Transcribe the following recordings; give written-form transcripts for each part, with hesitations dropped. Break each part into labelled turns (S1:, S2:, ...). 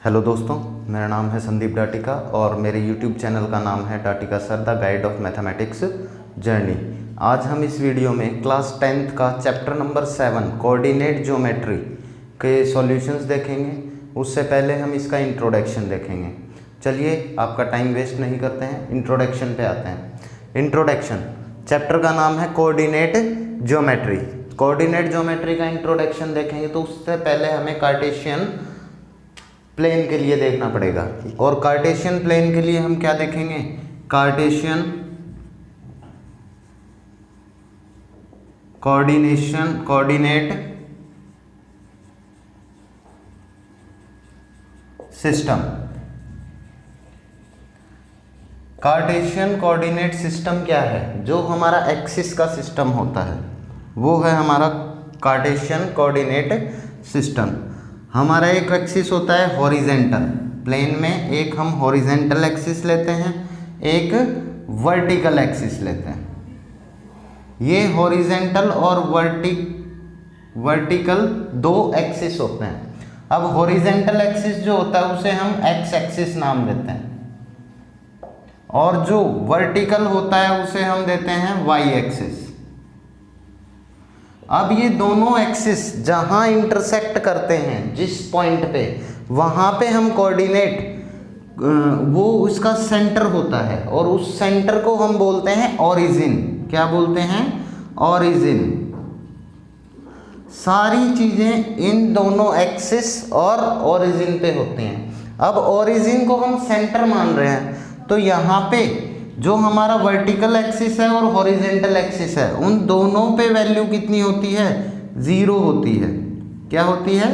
S1: Hello दोस्तों, मेरा नाम है संदीप डाटिका और मेरे यूट्यूब चैनल का नाम है Datika sir the guide of mathematics journey. आज हम इस वीडियो में क्लास 10th का चैप्टर नंबर 7 कोऑर्डिनेट ज्योमेट्री के सॉल्यूशंस देखेंगे। उससे पहले हम इसका इंट्रोडक्शन देखेंगे। चलिए आपका टाइम वेस्ट नहीं करते हैं, इंट्रोडक्शन पे आते हैं। इंट्रोडक्शन चैप्टर का नाम है कोऑर्डिनेट ज्योमेट्री। कोऑर्डिनेट ज्योमेट्री का इंट्रोडक्शन देखेंगे तो उससे पहले हमें कार्टेशियन प्लेन के लिए देखना पड़ेगा। और कार्टेशियन प्लेन के लिए हम क्या देखेंगे? Cartesian coordinate system. Cartesian coordinate system क्या है? जो हमारा एक्सिस का सिस्टम होता है वो है हमारा कार्टेशियन कोऑर्डिनेट सिस्टम। हमारा एक एक्सिस होता है हॉरिजेंटल प्लेन में, एक हम हॉरिजेंटल एक्सिस लेते हैं, एक वर्टिकल एक्सिस लेते हैं। ये हॉरिजेंटल और वर्टिकल दो एक्सिस होते हैं। अब हॉरिजेंटल एक्सिस जो होता है उसे हम एक्स एक्सिस नाम देते हैं और जो वर्टिकल होता है उसे हम देते हैं वाई एक्सिस। अब ये दोनों एक्सिस जहाँ इंटरसेक्ट करते हैं जिस पॉइंट पे, वहाँ पे हम कोऑर्डिनेट वो उसका सेंटर होता है और उस सेंटर को हम बोलते हैं ओरिजिन। क्या बोलते हैं? ओरिजिन। सारी चीज़ें इन दोनों एक्सिस और ओरिजिन पे होती हैं। अब ओरिजिन को हम सेंटर मान रहे हैं तो यहाँ पे जो हमारा वर्टिकल एक्सिस है और हॉरिजेंटल एक्सिस है उन दोनों पे वैल्यू कितनी होती है? 0 होती है। क्या होती है?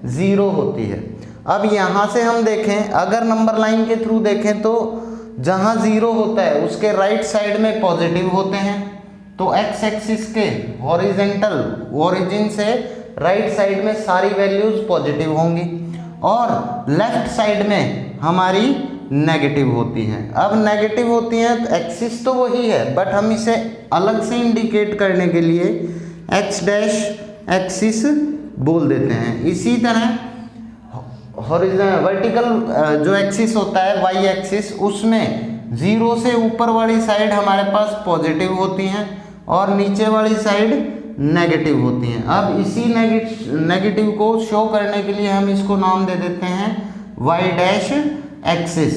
S1: 0 होती है। अब यहाँ से हम देखें, अगर नंबर लाइन के थ्रू देखें तो जहाँ 0 होता है उसके राइट साइड में पॉजिटिव होते हैं, तो एक्स एक्सिस के हॉरिजेंटल ओरिजिन से राइट साइड में सारी वैल्यूज पॉजिटिव होंगी और लेफ्ट साइड में हमारी नेगेटिव होती हैं। अब नेगेटिव होती हैं तो एक्सिस तो वही है बट हम इसे अलग से इंडिकेट करने के लिए एक्स डैश एक्सिस बोल देते हैं। इसी तरह वर्टिकल जो एक्सिस होता है वाई एक्सिस, उसमें 0 से ऊपर वाली साइड हमारे पास पॉजिटिव होती हैं और नीचे वाली साइड नेगेटिव होती हैं। अब इसी नेगेटिव को शो करने के लिए हम इसको नाम दे देते हैं वाई डैश एक्सिस।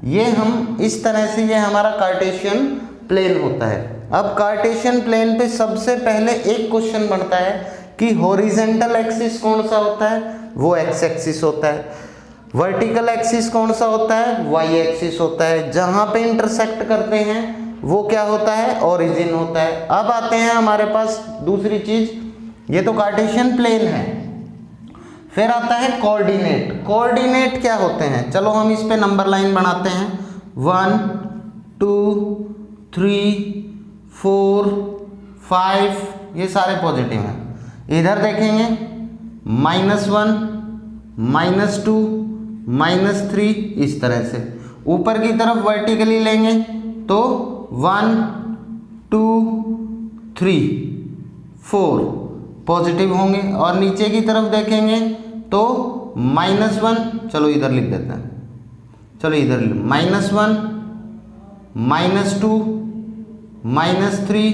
S1: ये हम इस तरह से, ये हमारा कार्टेशियन प्लेन होता है। अब कार्टेशियन प्लेन पे सबसे पहले एक क्वेश्चन बनता है कि हॉरिजेंटल एक्सिस कौन सा होता है? वो एक्स एक्सिस होता है। वर्टिकल एक्सिस कौन सा होता है? वाई एक्सिस होता है। जहाँ पे इंटरसेक्ट करते हैं वो क्या होता है? ओरिजिन होता है। अब आते हैं हमारे पास दूसरी चीज, ये तो कार्टेशियन प्लेन है। फिर आता है कोऑर्डिनेट। कोऑर्डिनेट क्या होते हैं? चलो हम इस पे नंबर लाइन बनाते हैं। 1 2 3 4 5, ये सारे पॉजिटिव हैं। इधर देखेंगे -1 -2 -3, इस तरह से। ऊपर की तरफ वर्टिकली लेंगे तो 1 2 3 4 पॉजिटिव होंगे और नीचे की तरफ देखेंगे तो -1, चलो इधर लिख देते हैं, चलो इधर -1 -2 -3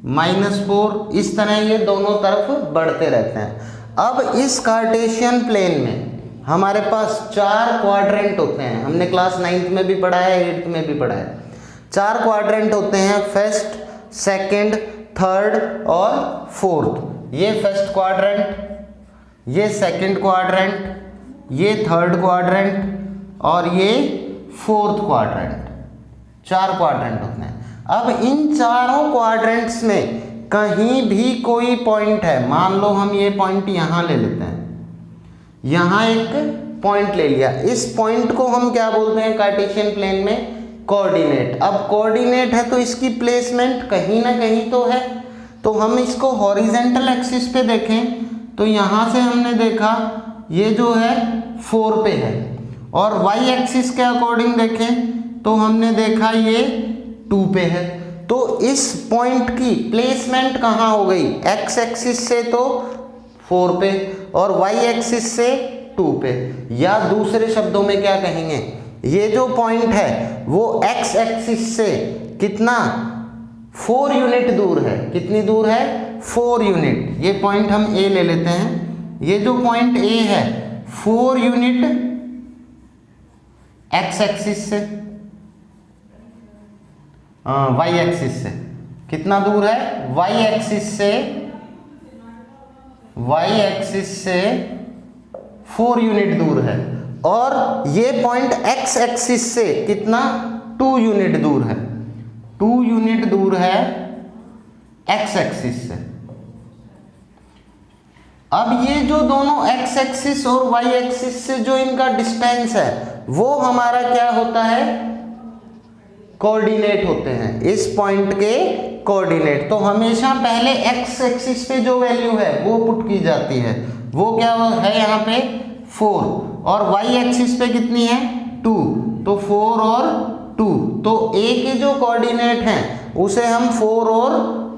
S1: -4, इस तरह ये दोनों तरफ बढ़ते रहते हैं। अब इस कार्टेशियन प्लेन में हमारे पास 4 क्वाड्रेंट होते हैं। हमने क्लास 9th में भी पढ़ा है, 8th में भी पढ़ा है। 4 क्वाड्रेंट होते हैं, फर्स्ट, सेकंड, थर्ड और फोर्थ। ये फर्स्ट क्वाड्रेंट, ये सेकंड क्वाड्रेंट, ये थर्ड क्वाड्रेंट और ये फोर्थ क्वाड्रेंट। 4 क्वाड्रेंट होते हैं। अब इन चारों क्वाड्रेंट्स में कहीं भी कोई पॉइंट है, मान लो हम ये पॉइंट यहाँ ले लेते हैं, यहाँ एक पॉइंट ले लिया, इस पॉइंट को हम क्या बोलते हैं कार्टेशियन प्लेन में? कोऑर्डिनेट। अब कोऑर्डिनेट है तो इसकी प्लेसमेंट कहीं ना कहीं तो है, तो हम इसको हॉरिजेंटल एक्सिस पे देखें तो यहाँ से हमने देखा ये जो है 4 पे है और वाई एक्सिस के अकॉर्डिंग देखें तो हमने देखा ये 2 पे है। तो इस पॉइंट की प्लेसमेंट कहाँ हो गई? एक्स एक्सिस से तो 4 पे और वाई एक्सिस से 2 पे, या दूसरे शब्दों में क्या कहेंगे, ये जो पॉइंट है वो x एक्सिस से कितना 4 यूनिट दूर है। कितनी दूर है? 4 यूनिट। ये पॉइंट हम A ले लेते हैं। ये जो पॉइंट A है 4 यूनिट x एक्सिस से, y एक्सिस से कितना दूर है? y एक्सिस से 4 यूनिट दूर है। और ये पॉइंट x एक्सिस से कितना 2 यूनिट दूर है। 2 यूनिट दूर है x एक्सिस से। अब ये जो दोनों x एक्सिस और y एक्सिस से जो इनका डिस्टेंस है वो हमारा क्या होता है? कोऑर्डिनेट होते हैं, इस पॉइंट के कोऑर्डिनेट। तो हमेशा पहले x एक्सिस पे जो वैल्यू है वो पुट की जाती है, वो क्या है यहाँ पे 4, और y एक्सिस पे कितनी है 2, तो 4 और 2, तो a के जो कोऑर्डिनेट हैं उसे हम 4 और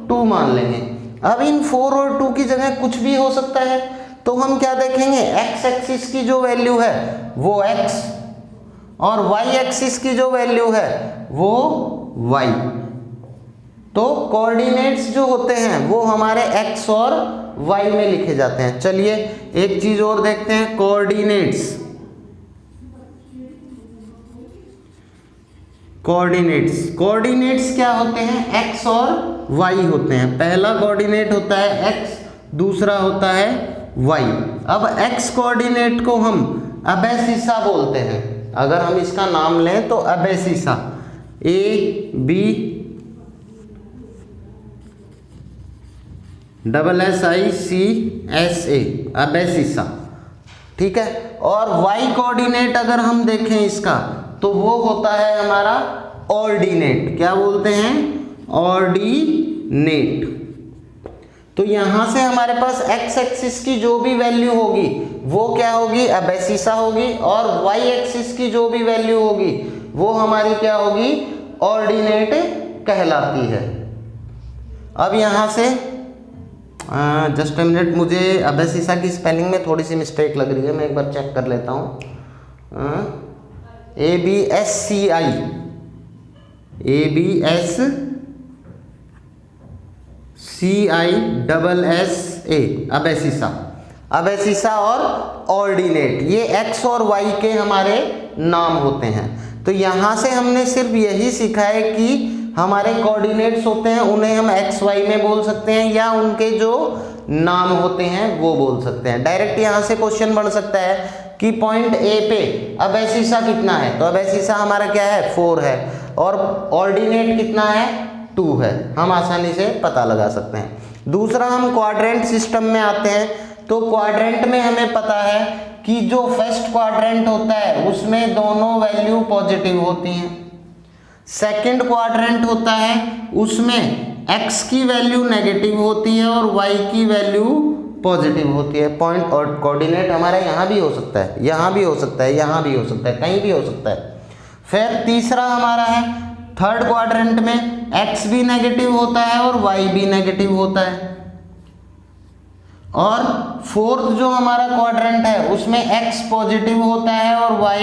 S1: 2 मान लेंगे। अब इन 4 और 2 की जगह कुछ भी हो सकता है, तो हम क्या देखेंगे, x एक्सिस की जो वैल्यू है वो x और y एक्सिस की जो वैल्यू है वो y। तो कोऑर्डिनेट्स जो होते हैं वो हमारे x और y में लिखे जाते हैं। चलिए एक चीज और देखते हैं, कोऑर्डिनेट्स। कोऑर्डिनेट्स क्या होते हैं? x और y होते हैं। पहला कोऑर्डिनेट होता है x, दूसरा होता है y। अब x कोऑर्डिनेट को हम अबेसिसा बोलते हैं। अगर हम इसका नाम लें तो अबेसिसा, ABSSICSA, अबेसिसा, ठीक है। और y कोऑर्डिनेट अगर हम देखें इसका तो वो होता है हमारा ऑर्डिनेट। क्या बोलते हैं? ऑर्डिनेट। तो यहां से हमारे पास x एक्सिस की जो भी वैल्यू होगी वो क्या होगी? अबेसिसा होगी, और y एक्सिस की जो भी वैल्यू होगी वो हमारी क्या होगी? ऑर्डिनेट कहलाती है। अब यहां से जस्ट अ मिनट, मुझे अबेसिसा की स्पेलिंग में थोड़ी सी मिस्टेक लग रही है, मैं एक बार चेक कर लेता हूँ। ABSCI, अबेसिसा, अबेसिसा और ऑर्डिनेट, ये x और y के हमारे नाम होते हैं। तो यहाँ से हमने सिर्फ यही सीखा है कि हमारे कोऑर्डिनेट्स होते हैं उन्हें हम x y में बोल सकते हैं, या उनके जो नाम होते हैं वो बोल सकते हैं। डायरेक्ट यहाँ से क्वेश्चन बन सकता है कि पॉइंट A पे अबेसिसा कितना है, तो अबेसिसा हमारा क्या है 4 है, और ऑर्डिनेट कितना है 2 है। हम आसानी से पता लगा सकते हैं। दूसरा, हम क्वाड्रेंट सिस्टम में आते हैं। तो क्वाड्रेंट में हमें पता है कि जो फर्स्ट क्वाड्रेंट होता है उसमें दोनों वैल्यू पॉजिटिव होती हैं। सेकंड क्वाड्रेंट होता है उसमें x की वैल्यू नेगेटिव होती है और y की वैल्यू पॉजिटिव होती है। पॉइंट और कोऑर्डिनेट हमारा यहाँ भी हो सकता है, यहाँ भी हो सकता है, यहाँ भी हो सकता है, कहीं भी हो सकता है। फिर तीसरा हमारा है थर्ड क्वाड्रेंट में x भी नेगेटिव होता है और y भी नेगेटिव होता है। और फोर्थ जो हमारा क्वाड्रेंट है उसमें x पॉजिटिव होता है और y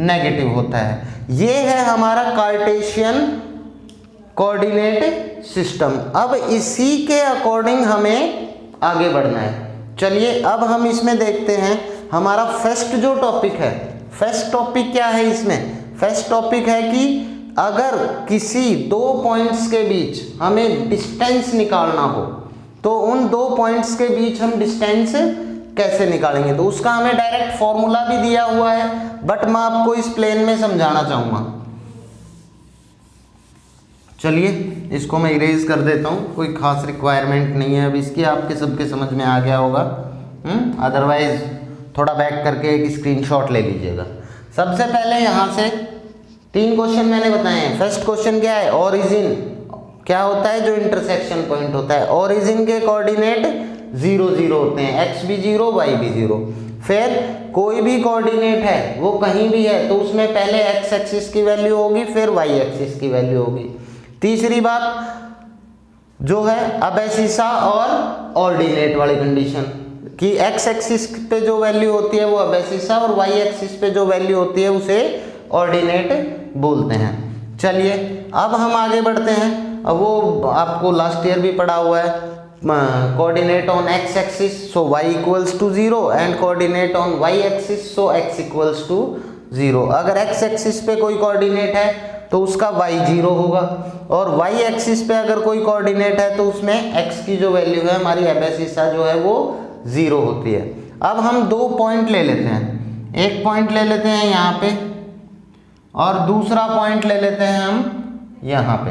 S1: नेगेटिव होता है। ये है हमारा कार्टेशियन कोऑर्डिनेट सिस्टम। अब इसी के अकॉर्डिंग हमें आगे बढ़ना है। चलिए अब हम इसमें देखते हैं हमारा फर्स्ट जो टॉपिक है। फर्स्ट टॉपिक क्या है इसमें? फर्स्ट टॉपिक है कि अगर किसी दो पॉइंट्स के बीच हमें डिस्टेंस निकालना हो तो उन दो पॉइंट्स के बीच हम डिस्टेंस कैसे निकालेंगे। तो उसका हमें डायरेक्ट फॉर्मूला भी दिया हुआ है, बट मैं आपको इस प्लेन में समझाना चाहूँगा। चलिए इसको मैं इरेज कर देता हूँ, कोई खास रिक्वायरमेंट नहीं है अब इसकी, आपके सबके समझ में आ गया होगा। अदरवाइज थोड़ा बैक करके एक स्क्रीनशॉट ले लीजिएगा। सबसे पहले यहाँ से 3 क्वेश्चन मैंने बताए हैं। फर्स्ट क्वेश्चन क्या है? ओरिजिन क्या होता है? जो इंटरसेक्शन पॉइंट होता है। ओरिजिन के कोऑर्डिनेट 0 0 होते हैं, x भी 0 y भी 0। फिर कोई भी कोऑर्डिनेट है वो कहीं भी है तो उसमें पहले x एक्सिस की वैल्यू होगी फिर y एक्सिस की वैल्यू होगी। तीसरी बात जो है अबेसिसा और ऑर्डिनेट वाली कंडीशन, कि एक्स एक्सिस पे जो वैल्यू होती है वो एबेसिसा और वाई एक्सिस पे जो वैल्यू होती है उसे ऑर्डिनेट बोलते हैं। चलिए अब हम आगे बढ़ते हैं। अब वो आपको लास्ट ईयर भी पढ़ा हुआ है, coordinate on X axis so Y equals to 0 and coordinate on Y axis so X equals to 0। अगर एक्स एक्सिस पे कोई कोऑर्डिनेट है तो उसका y 0 होगा, और y एक्सिस पे अगर कोई कोऑर्डिनेट है तो उसमें x की जो वैल्यू है हमारी एबेसिसा जो है वो 0 होती है। अब हम दो पॉइंट ले लेते हैं, एक पॉइंट ले लेते हैं यहाँ पे और दूसरा पॉइंट ले लेते हैं हम यहाँ पे,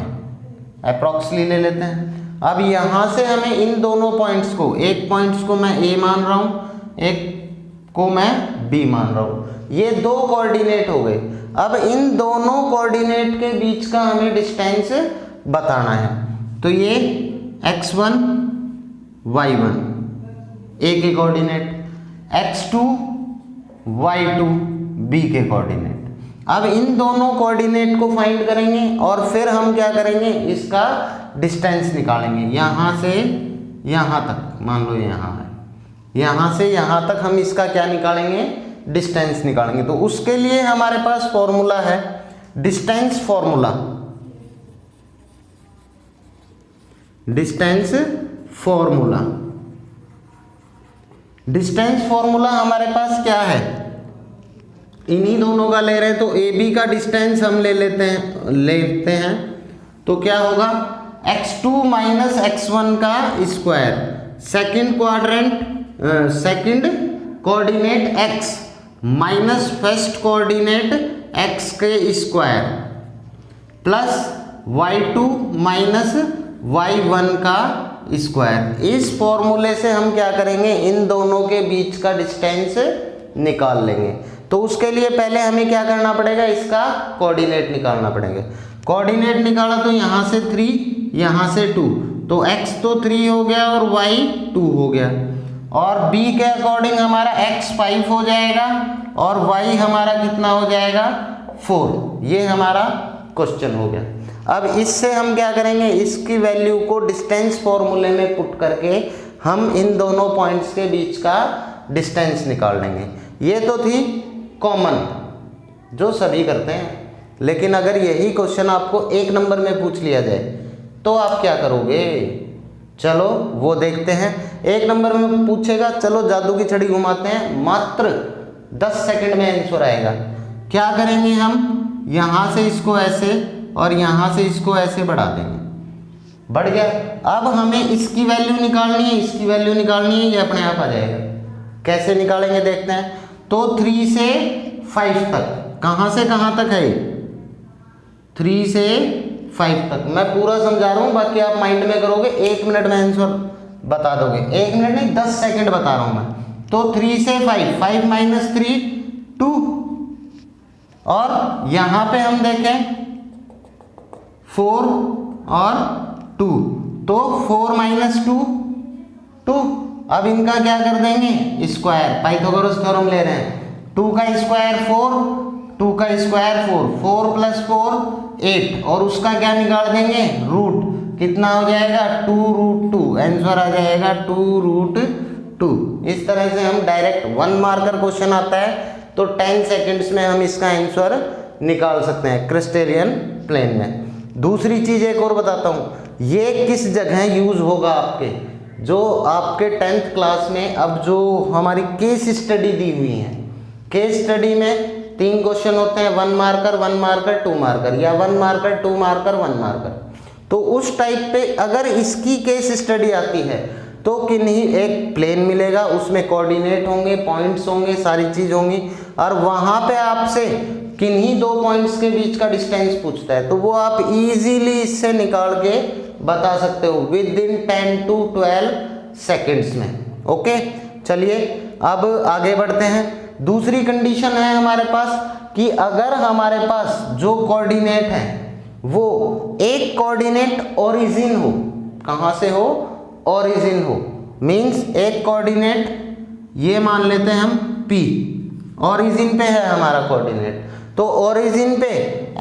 S1: अप्रॉक्सली ले लेते हैं। अब यहाँ से हमें इन दोनों पॉइंट्स को, एक पॉइंट्स को मैं a मान रहा हूँ, एक को मैं b मान रहा हूँ, ये दो कोऑर्डिनेट हो गए। अब इन दोनों कोऑर्डिनेट के बीच का हमें डिस्टेंस बताना है। तो ये x1 y1 a के कोऑर्डिनेट, x2 y2 b के कोऑर्डिनेट। अब इन दोनों कोऑर्डिनेट को फाइंड करेंगे और फिर हम क्या करेंगे, इसका डिस्टेंस निकालेंगे। यहाँ से यहाँ तक, मान लो यहाँ है, यहाँ से यहाँ तक हम इसका क्या निकालेंगे, डिस्टेंस निकालेंगे। तो उसके लिए हमारे पास फॉर्मूला है distance formula. Distance formula, distance formula हमारे पास क्या है, इन्हीं दोनों का ले रहे हैं तो ए बी का डिस्टेंस हम ले लेते हैं तो क्या होगा, x2 माइनस x1 का square, second quadrant second coordinate x minus first coordinate x के square plus y2 minus y1 का स्क्वायर। इस फॉर्मूले से हम क्या करेंगे, इन दोनों के बीच का डिस्टेंस निकाल लेंगे। तो उसके लिए पहले हमें क्या करना पड़ेगा, इसका कोऑर्डिनेट निकालना पड़ेगा। कोऑर्डिनेट निकाला तो यहाँ से 3, यहाँ से 2, तो x तो 3 हो गया और y 2 हो गया, और b के अकॉर्डिंग हमारा x 5 हो जाएगा और y हमारा कितना हो जाएगा, 4। ये हमारा क्वेश्चन हो गया। अब इससे हम क्या करेंगे, इसकी वैल्यू को डिस्टेंस फॉर्मूले में पुट करके हम इन दोनों पॉइंट्स के बीच का डिस्टेंस निकाल लेंगे। ये तो थी कॉमन जो सभी करते हैं, लेकिन अगर यही क्वेश्चन आपको 1 नंबर में पूछ लिया जाए तो आप क्या करोगे, चलो वो देखते हैं। 1 नंबर में पूछेगा, चलो जादू की छड़ी घुमाते हैं, मात्र 10 सेकंड में आंसर आएगा। क्या करेंगे हम, यहाँ से इसको ऐसे और यहाँ से इसको ऐसे बढ़ा देंगे, बढ़ गया। अब हमें इसकी वैल्यू निकालनी है, इसकी वैल्यू निकालनी है, ये अपने आप आ जाएगा। कैसे निकालेंगे देखते हैं। तो 3 से 5 तक, कहाँ से कहाँ तक है, 3 से 5 तक मैं पूरा समझा रहा हूँ, बाकी आप माइंड में करोगे, 1 मिनट में आंसर बता दोगे। 1 मिनट नहीं, 10 सेकंड बता रहा हूँ मैं। तो 3 से 5, 5 माइनस 3 2, और यहाँ पे हम देखें 4 और 2, तो 4 माइनस 2 2। अब इनका क्या कर देंगे, स्क्वायर, पाइथागोरस थ्योरम ले रहे हैं। 2 का स्क्वायर 4, 2 का स्क्वायर 4, 4 प्लस 4 8, और उसका क्या निकाल देंगे, रूट। कितना हो जाएगा, 2√2, आंसर आ जाएगा 2√2। इस तरह से हम डायरेक्ट 1 मार्कर क्वेश्चन आता है तो 10 सेकंड्स में हम इसका आंसर निकाल सकते हैं क्रिस्टेलियन प्लेन में। दूसरी चीज़ एक और बताता हूँ, ये किस जगह यूज़ होगा आपके, जो आपके 10th क्लास में अब जो हमारी केस स्टडी दी हुई है, केस स्टडी में 3 क्वेश्चन होते हैं, 1 मार्कर 1 मार्कर 2 मार्कर, या 1 मार्कर 2 मार्कर 1 मार्कर। तो उस टाइप पे अगर इसकी केस स्टडी आती है तो किन्हीं एक प्लेन मिलेगा, उसमें कोऑर्डिनेट होंगे, पॉइंट्स होंगे, सारी चीज़ होंगी, और वहाँ पे आपसे किन्हीं 2 पॉइंट्स के बीच का डिस्टेंस पूछता है, तो वो आप इजीली इससे निकाल के बता सकते हो विद इन 10 to 12 सेकेंड्स में। ओके, चलिए अब आगे बढ़ते हैं। दूसरी कंडीशन है हमारे पास कि अगर हमारे पास जो कोऑर्डिनेट है वो एक कोऑर्डिनेट ओरिजिन हो, कहाँ से हो, ओरिजिन हो, मीन्स एक कोऑर्डिनेट ये मान लेते हैं हम P, ओरिजिन पे है हमारा कोऑर्डिनेट, तो ओरिजिन पे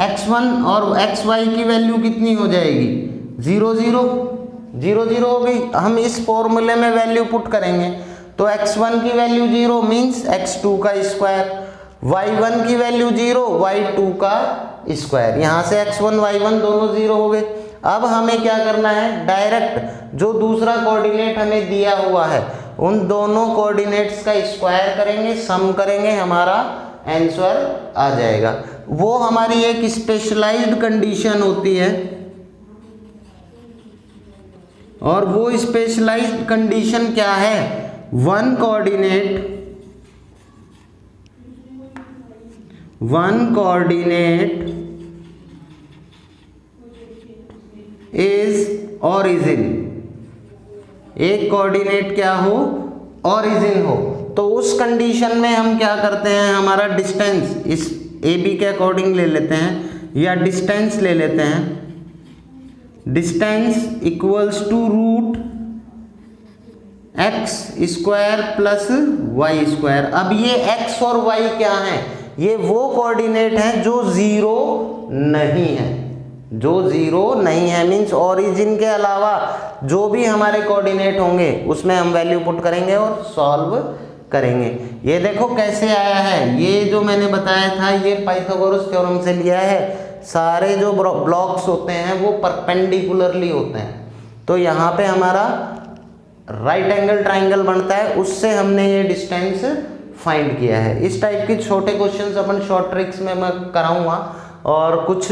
S1: x1 और xy की वैल्यू कितनी हो जाएगी, 0 0 0 0 हो गई। हम इस फॉर्मूले में वैल्यू पुट करेंगे तो x1 की वैल्यू 0 मीन्स x2 का स्क्वायर, y1 की वैल्यू 0 y2 का स्क्वायर। यहाँ से x1 y1 दोनों 0 हो गए। अब हमें क्या करना है, डायरेक्ट जो दूसरा कोऑर्डिनेट हमें दिया हुआ है उन दोनों कोऑर्डिनेट्स का स्क्वायर करेंगे, सम करेंगे, हमारा आंसर आ जाएगा। वो हमारी एक स्पेशलाइज्ड कंडीशन होती है, और वो स्पेशलाइज्ड कंडीशन क्या है, वन कोऑर्डिनेट इज ऑरिजिन। एक कोऑर्डिनेट क्या हो, ऑरिजिन हो। तो उस कंडीशन में हम क्या करते हैं, हमारा डिस्टेंस इस ए बी के अकॉर्डिंग ले लेते हैं, या डिस्टेंस ले लेते हैं। Distance equals to root X square plus Y square. अब ये एक्स और वाई क्या है, ये वो कोऑर्डिनेट हैं जो जीरो नहीं है, जो जीरो नहीं है मीन्स ओरिजिन के अलावा जो भी हमारे कोऑर्डिनेट होंगे उसमें हम वैल्यू पुट करेंगे और सॉल्व करेंगे। ये देखो कैसे आया है, ये जो मैंने बताया था ये पाइथागोरस थ्योरम से लिया है। सारे जो ब्लॉक्स होते हैं वो परपेंडिकुलरली होते हैं, तो यहाँ पे हमारा राइट एंगल ट्राइंगल बनता है, उससे हमने ये डिस्टेंस फाइंड किया है। इस टाइप के छोटे क्वेश्चंस अपन शॉर्ट ट्रिक्स में मैं कराऊंगा और कुछ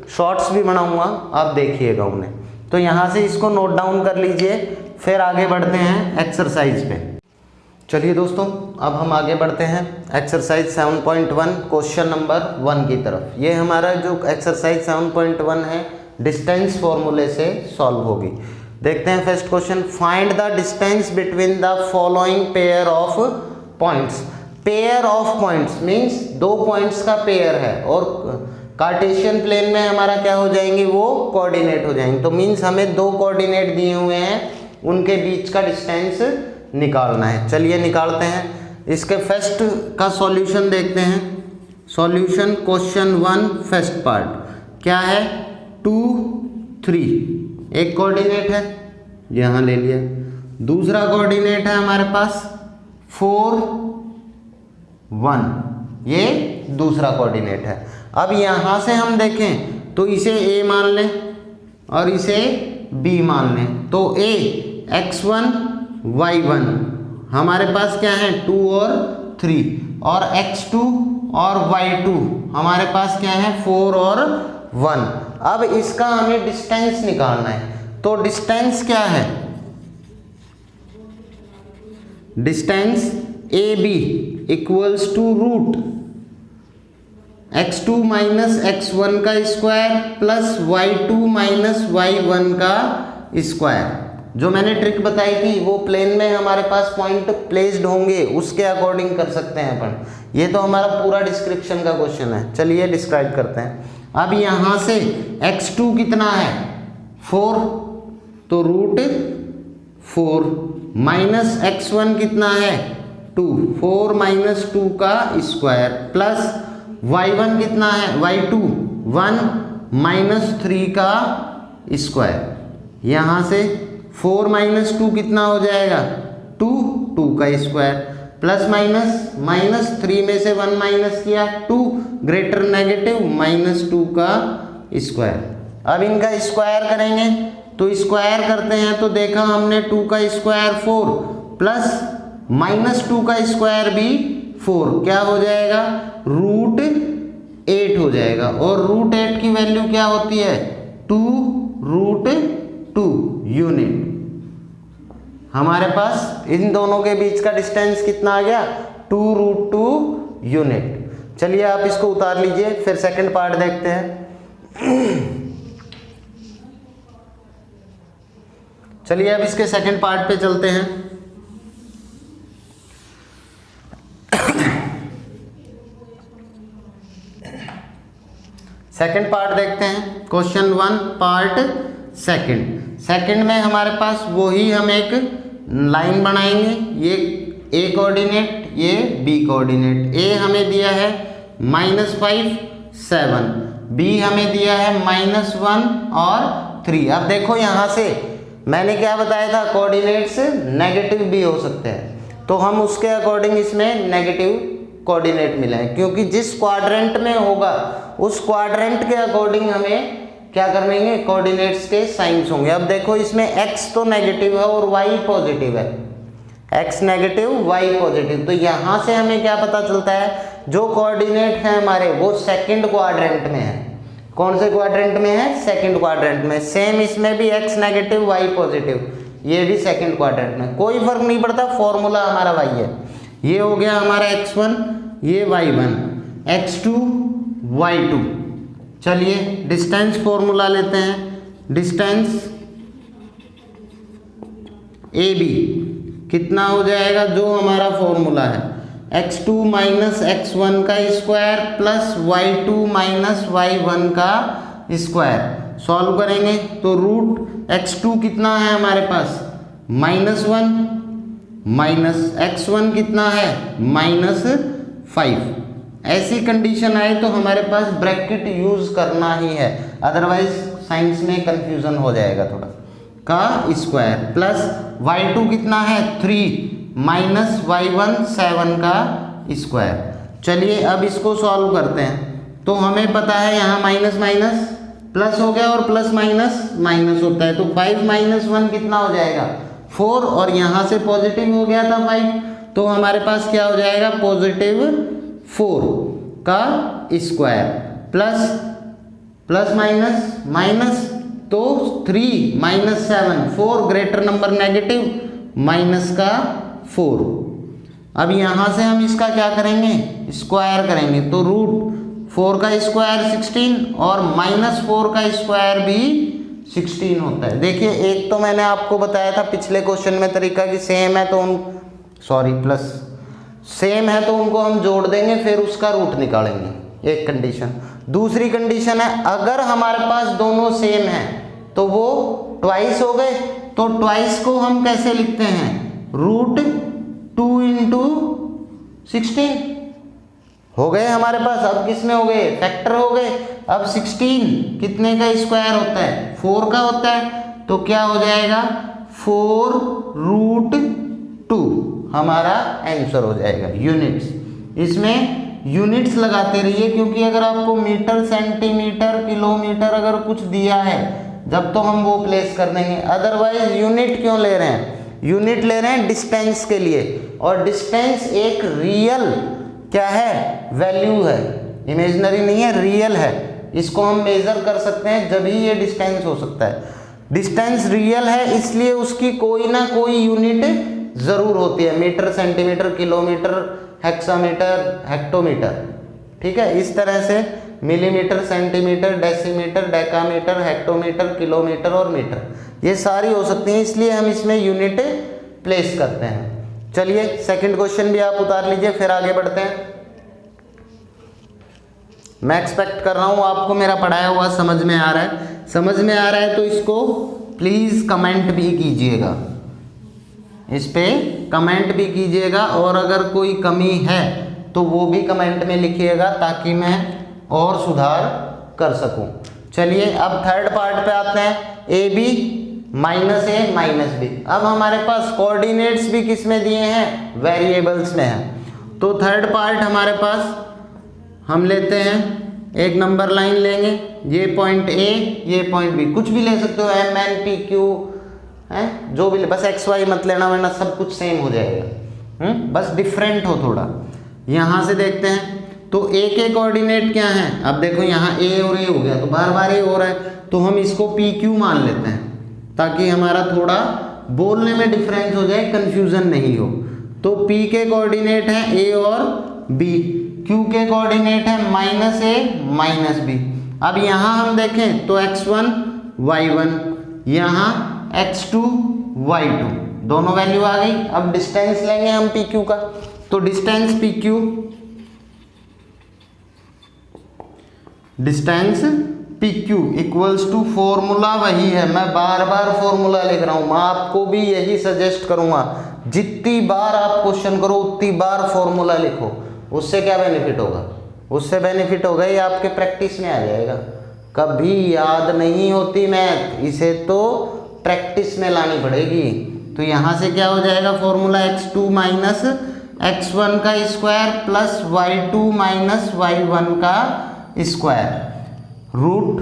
S1: शॉर्ट्स भी बनाऊंगा, आप देखिएगा उन्हें। तो यहाँ से इसको नोट डाउन कर लीजिए, फिर आगे बढ़ते हैं एक्सरसाइज पे। चलिए दोस्तों, अब हम आगे बढ़ते हैं एक्सरसाइज 7.1 क्वेश्चन नंबर 1 की तरफ। ये हमारा जो एक्सरसाइज 7.1 है डिस्टेंस फॉर्मूले से सॉल्व होगी। देखते हैं first question, find the distance between the following pair of points. Pair of points means दो पॉइंट्स का पेयर है, और कार्टेशियन प्लेन में हमारा क्या हो जाएंगे, वो कोऑर्डिनेट हो जाएंगे। तो मीन्स हमें दो कोऑर्डिनेट दिए हुए हैं, उनके बीच का डिस्टेंस निकालना है। चलिए निकालते हैं। इसके फर्स्ट का सॉल्यूशन देखते हैं। सॉल्यूशन क्वेश्चन 1 फर्स्ट पार्ट क्या है, 2 3 एक कोऑर्डिनेट है, यहाँ ले लिया। दूसरा कोऑर्डिनेट है हमारे पास 4 1, ये दूसरा कोऑर्डिनेट है। अब यहाँ से हम देखें तो इसे A मान लें और इसे B मान लें। तो A x1 y1 हमारे पास क्या है 2 और 3, और x2 और y2 हमारे पास क्या है 4 और 1। अब इसका हमें डिस्टेंस निकालना है। तो डिस्टेंस क्या है, distance AB equals to root x2 minus x1 का square plus y2 minus y1 का स्क्वायर। जो मैंने ट्रिक बताई थी वो प्लेन में हमारे पास पॉइंट प्लेस्ड होंगे उसके अकॉर्डिंग कर सकते हैं अपन। ये तो हमारा पूरा डिस्क्रिप्शन का क्वेश्चन है। चलिए डिस्क्राइब करते हैं। अब यहाँ से x2 कितना है 4, तो रूट 4 माइनस x1 कितना है 2, 4 माइनस 2 का स्क्वायर प्लस y1 कितना है y2 1 माइनस 3 का स्क्वायर। यहाँ से 4 माइनस 2 कितना हो जाएगा 2, 2 का स्क्वायर प्लस माइनस 3 में से 1 माइनस किया 2 ग्रेटर नेगेटिव -2 का स्क्वायर। अब इनका स्क्वायर करेंगे, तो स्क्वायर करते हैं तो देखा हमने 2 का स्क्वायर 4 प्लस -2 का स्क्वायर भी 4, क्या हो जाएगा रूट 8 हो जाएगा। और रूट 8 की वैल्यू क्या होती है 2 रूट 2 यूनिट। हमारे पास इन दोनों के बीच का डिस्टेंस कितना आ गया 2 रूट 2 यूनिट। चलिए आप इसको उतार लीजिए, फिर सेकंड पार्ट देखते हैं। चलिए अब इसके सेकंड पार्ट पे चलते हैं। सेकंड पार्ट देखते हैं, क्वेश्चन 1 पार्ट सेकंड में हमारे पास वही हम एक लाइन बनाएंगे। ये ए कोऑर्डिनेट, ये बी कोऑर्डिनेट। ए हमें दिया है -5 7, बी हमें दिया है -1 और 3। अब देखो यहाँ से मैंने क्या बताया था कोऑर्डिनेट्स नेगेटिव भी हो सकते हैं। तो हम उसके अकॉर्डिंग इसमें नेगेटिव कोऑर्डिनेट मिला है, क्योंकि जिस क्वाड्रेंट में होगा उस क्वाड्रेंट के अकॉर्डिंग हमें क्या करेंगे, कोऑर्डिनेट्स के साइंस होंगे। अब देखो इसमें x तो नेगेटिव है और y पॉजिटिव है, x नेगेटिव y पॉजिटिव, तो यहाँ से हमें क्या पता चलता है, जो कोऑर्डिनेट है हमारे वो सेकंड क्वाड्रेंट में है। कौन से क्वाड्रेंट में है, सेकंड क्वाड्रेंट में। सेम इसमें भी x नेगेटिव y पॉजिटिव, ये भी सेकंड क्वाड्रेंट में, कोई फर्क नहीं पड़ता, फॉर्मूला हमारा y है। ये हो गया हमारा x1, ये y1, x2 y2। चलिए डिस्टेंस फॉर्मूला लेते हैं। डिस्टेंस ए बी कितना हो जाएगा, जो हमारा फॉर्मूला है x2 माइनस x1 का square plus y2 minus y1 का स्क्वायर। सॉल्व करेंगे तो रूट x2 कितना है हमारे पास, -1, माइनस x1 कितना है, -5। ऐसी कंडीशन आए तो हमारे पास ब्रैकेट यूज करना ही है, अदरवाइज साइंस में कंफ्यूजन हो जाएगा थोड़ा। का स्क्वायर प्लस y2 कितना है 3 माइनस y1 7 का स्क्वायर। चलिए अब इसको सॉल्व करते हैं। तो हमें पता है यहाँ माइनस माइनस प्लस हो गया और प्लस माइनस माइनस होता है, तो 5 माइनस 1 कितना हो जाएगा 4, और यहाँ से पॉजिटिव हो गया था 5, तो हमारे पास क्या हो जाएगा पॉजिटिव 4 का square plus plus minus minus, तो 3 minus 7, 4 greater number negative minus का 4। अब यहाँ से हम इसका क्या करेंगे, स्क्वायर करेंगे, तो रूट 4 का स्क्वायर 16 और -4 का स्क्वायर भी 16 होता है। देखिए एक तो मैंने आपको बताया था पिछले क्वेश्चन में तरीका कि सेम है तो प्लस सेम है तो उनको हम जोड़ देंगे, फिर उसका रूट निकालेंगे, एक कंडीशन। दूसरी कंडीशन है अगर हमारे पास दोनों सेम है तो वो ट्वाइस हो गए, तो ट्वाइस को हम कैसे लिखते हैं, रूट 2 इंटू 16 हो गए हमारे पास। अब किस में हो गए, फैक्टर हो गए। अब 16 कितने का स्क्वायर होता है, 4 का होता है, तो क्या हो जाएगा 4 रूट 2 हमारा आंसर हो जाएगा। यूनिट्स, इसमें यूनिट्स लगाते रहिए, क्योंकि अगर आपको मीटर सेंटीमीटर किलोमीटर अगर कुछ दिया है जब तो हम वो प्लेस कर देंगे, अदरवाइज यूनिट क्यों ले रहे हैं, यूनिट ले रहे हैं डिस्टेंस के लिए, और डिस्टेंस एक रियल क्या है, वैल्यू है, इमेजिनरी नहीं है, रियल है। इसको हम मेजर कर सकते हैं जब ही ये डिस्टेंस हो सकता है। डिस्टेंस रियल है इसलिए उसकी कोई ना कोई यूनिट जरूर होती है, metre centimetre kilometre hexametre hectometre, ठीक है। इस तरह से millimetre centimetre decimetre decametre hectometre kilometre और मीटर ये सारी हो सकती हैं, इसलिए हम इसमें यूनिट प्लेस करते हैं। चलिए सेकंड क्वेश्चन भी आप उतार लीजिए, फिर आगे बढ़ते हैं। मैं एक्सपेक्ट कर रहा हूँ आपको मेरा पढ़ाया हुआ समझ में आ रहा है। समझ में आ रहा है तो इसको प्लीज़ कमेंट भी कीजिएगा, इस पे कमेंट भी कीजिएगा, और अगर कोई कमी है तो वो भी कमेंट में लिखिएगा ताकि मैं और सुधार कर सकूं। चलिए अब थर्ड पार्ट पे आते हैं, A B minus A minus B. अब हमारे पास कोऑर्डिनेट्स भी किस में दिए हैं, वेरिएबल्स में है। तो थर्ड पार्ट हमारे पास हम लेते हैं, एक नंबर लाइन लेंगे, ये पॉइंट ए ये पॉइंट बी, कुछ भी ले सकते हो, एम एन पी क्यू है जो भी, बस एक्स वाई मत लेना वरना सब कुछ सेम हो जाएगा, बस डिफरेंट हो थोड़ा। यहाँ से देखते हैं तो ए के कोऑर्डिनेट क्या हैं, अब देखो यहाँ ए और ए हो गया तो बार बार ए हो रहा है, तो हम इसको पी क्यू मान लेते हैं ताकि हमारा थोड़ा बोलने में डिफरेंस हो जाए, कंफ्यूजन नहीं हो। तो पी के कोऑर्डिनेट हैं ए और बी, क्यू के कोऑर्डिनेट है माइनस ए माइनस बी। अब यहाँ हम देखें तो x1 y1, यहाँ x2 y2 दोनों वैल्यू आ गई। अब डिस्टेंस लेंगे हम पी क्यू का, तो distance P Q, distance P Q equals to, formula वही है, मैं बार बार फॉर्मूला लिख रहा हूँ, मैं आपको भी यही सजेस्ट करूँगा, जितनी बार आप क्वेश्चन करो उतनी बार फॉर्मूला लिखो। उससे क्या बेनिफिट होगा, उससे बेनिफिट होगा ये आपके प्रैक्टिस में आ जाएगा। कभी याद नहीं होती मैथ, इसे तो प्रैक्टिस में लानी पड़ेगी। तो यहाँ से क्या हो जाएगा फॉर्मूला x2 माइनस x1 का square plus y2 minus y1 का स्क्वायर रूट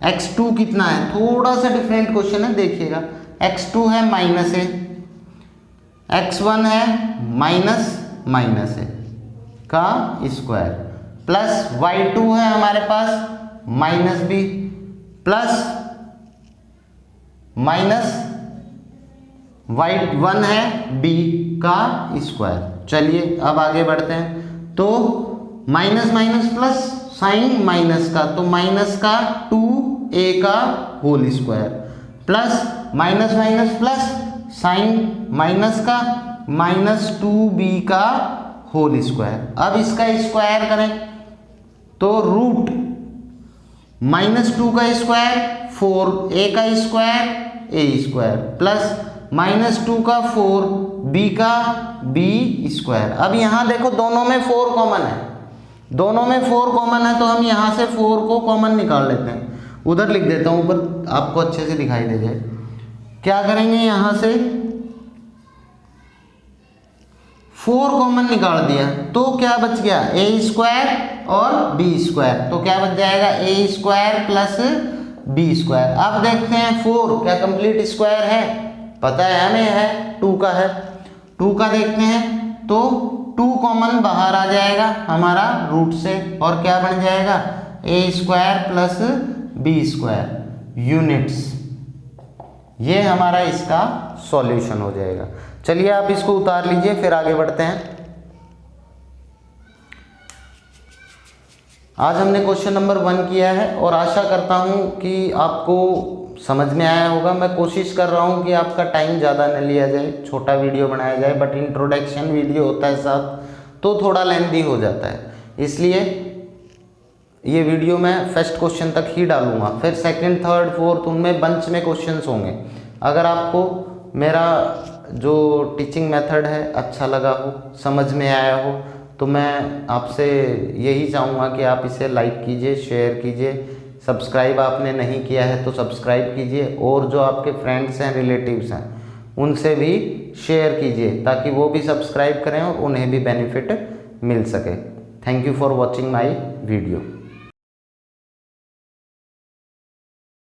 S1: x2 कितना है, थोड़ा सा डिफरेंट क्वेश्चन है देखिएगा। x2 है माइनस ए, x1 है माइनस ए का स्क्वायर प्लस y2 है हमारे पास minus B plus minus y1 है बी का स्क्वायर। चलिए अब आगे बढ़ते हैं। तो minus minus plus sign minus का, तो माइनस का 2a का whole square plus minus minus plus sign minus का माइनस 2b का होल स्क्वायर। अब इसका स्क्वायर करें तो रूट -2 का स्क्वायर 4a का स्क्वायर a स्क्वायर प्लस -2 का 4 b का b स्क्वायर। अब यहाँ देखो दोनों में 4 कॉमन है, दोनों में 4 कॉमन है तो हम यहाँ से 4 को कॉमन निकाल लेते हैं। उधर लिख देता हूँ ऊपर आपको अच्छे से दिखाई दे जाए। क्या करेंगे यहाँ से 4 कॉमन निकाल दिया तो क्या बच गया a स्क्वायर और b स्क्वायर, तो क्या बच जाएगा a square plus b square. अब देखते हैं 4 क्या कंप्लीट स्क्वायर है, पता है हमें है 2 का है, 2 का देखते हैं तो 2 कॉमन बाहर आ जाएगा हमारा रूट से और क्या बन जाएगा a square plus b square units. ये हमारा इसका सॉल्यूशन हो जाएगा। चलिए आप इसको उतार लीजिए फिर आगे बढ़ते हैं। आज हमने क्वेश्चन नंबर 1 किया है और आशा करता हूं कि आपको समझ में आया होगा। मैं कोशिश कर रहा हूं कि आपका टाइम ज़्यादा न लिया जाए, छोटा वीडियो बनाया जाए, बट इंट्रोडक्शन वीडियो होता है साथ तो थोड़ा लेंथी हो जाता है, इसलिए ये वीडियो मैं फर्स्ट क्वेश्चन तक ही डालूंगा, फिर सेकंड थर्ड फोर्थ उनमें बंच में क्वेश्चंस होंगे। अगर आपको मेरा जो टीचिंग मेथड है अच्छा लगा हो, समझ में आया हो, तो मैं आपसे यही चाहूँगा कि आप इसे लाइक कीजिए, शेयर कीजिए, सब्सक्राइब आपने नहीं किया है तो सब्सक्राइब कीजिए और जो आपके फ्रेंड्स हैं रिलेटिव्स हैं उनसे भी शेयर कीजिए ताकि वो भी सब्सक्राइब करें और उन्हें भी बेनिफिट मिल सके। Thank you for watching my video.